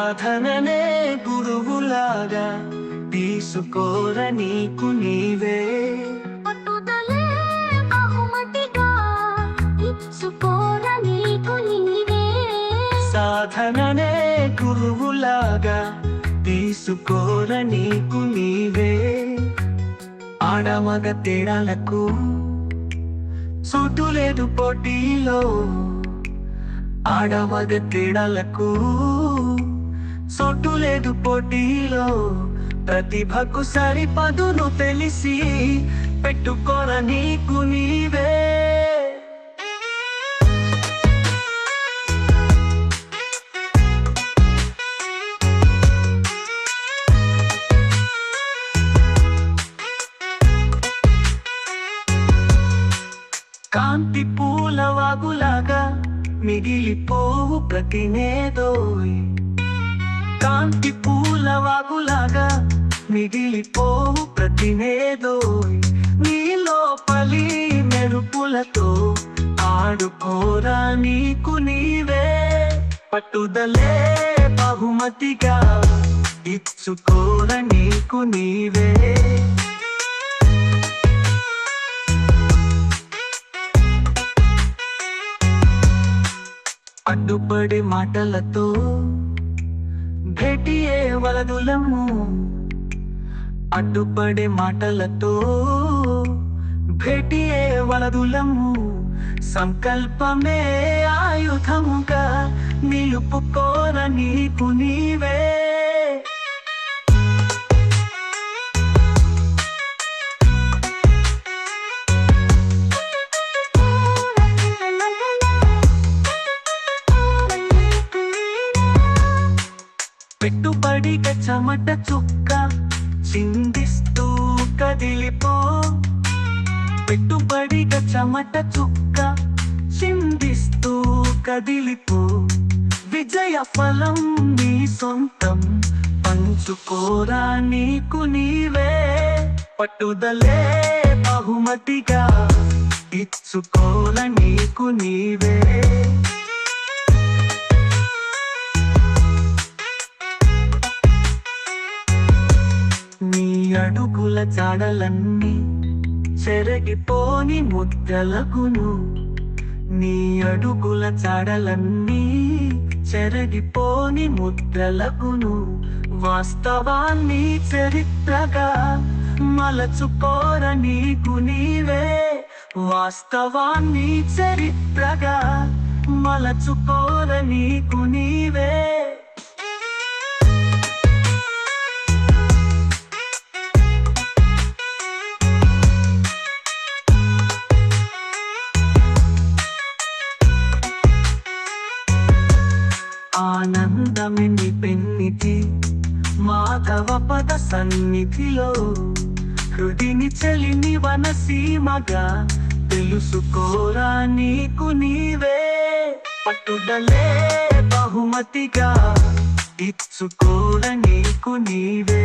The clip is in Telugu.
సాధననే గురువులాగా తీసుకోర నీకు నీవే. పట్టుదలే బహుమతిగా ఇచ్చుకోర నీకు నీవే. సాధననే గురువులాగా తీసుకోర నీకు నీవే. ఆడమగ తేడాలకు చోటు లేదు పోటీలో. ఆడమగ తేడాలకు చోటు లేదు పోటీలో. ప్రతిభకు సరిపదును తెలిసి పెట్టుకోర నీకు నీవే. కాంతి పూల వాగులాగా మిగిలిపోవు ప్రతినేదోయ్. కాంతి పూల వాగులాగా మిగిలిపోవు ప్రతినేదోయ్. నీ లోపలి మెరుపులతో ఆడుకోరా నీకు నీవే. పట్టుదలే బహుమతిగా ఇచ్చుకోర నీకు నీవే. అడ్డుపడే మాటలతో భేటీయే వలదులము. అడ్డుపడే మాటలతో భేటీయే వలదులము. సంకల్పమే ఆయుధముగా నిలుపుకోర నీకు నీవే. పెట్టుబడిగా చెమట చుక్క చిందిస్తూ కదిలిపో. పెట్టుబడిగా చెమట చుక్క చిందిస్తూ కదిలిపో. విజయ ఫలం నీ సొంతం పంచుకోరా నీకు నీవే. పట్టుదలే బహుమతిగా ఇచ్చుకోర నీకు నీవే. నీ అడుగుల జాడలన్నీ చెరగిపోని ముద్దలగును. నీ అడుగుల జాడలన్నీ చెరగిపోని ముద్దలగును. వాస్తవాన్ని చరిత్రగా మలచుకోర నీకు నీవే. వాస్తవాన్ని చరిత్రగా మలచుకోర నీకు నీవే. ఆనందమే నీ పెన్నిధి మాధవ పద సన్నిధిలో. హృదిని చలిని వనసీమగా తెలుసుకోరా నీకు నీవే. పట్టుదలే బహుమతిగా ఇచ్చుకోర నీకు నీవే.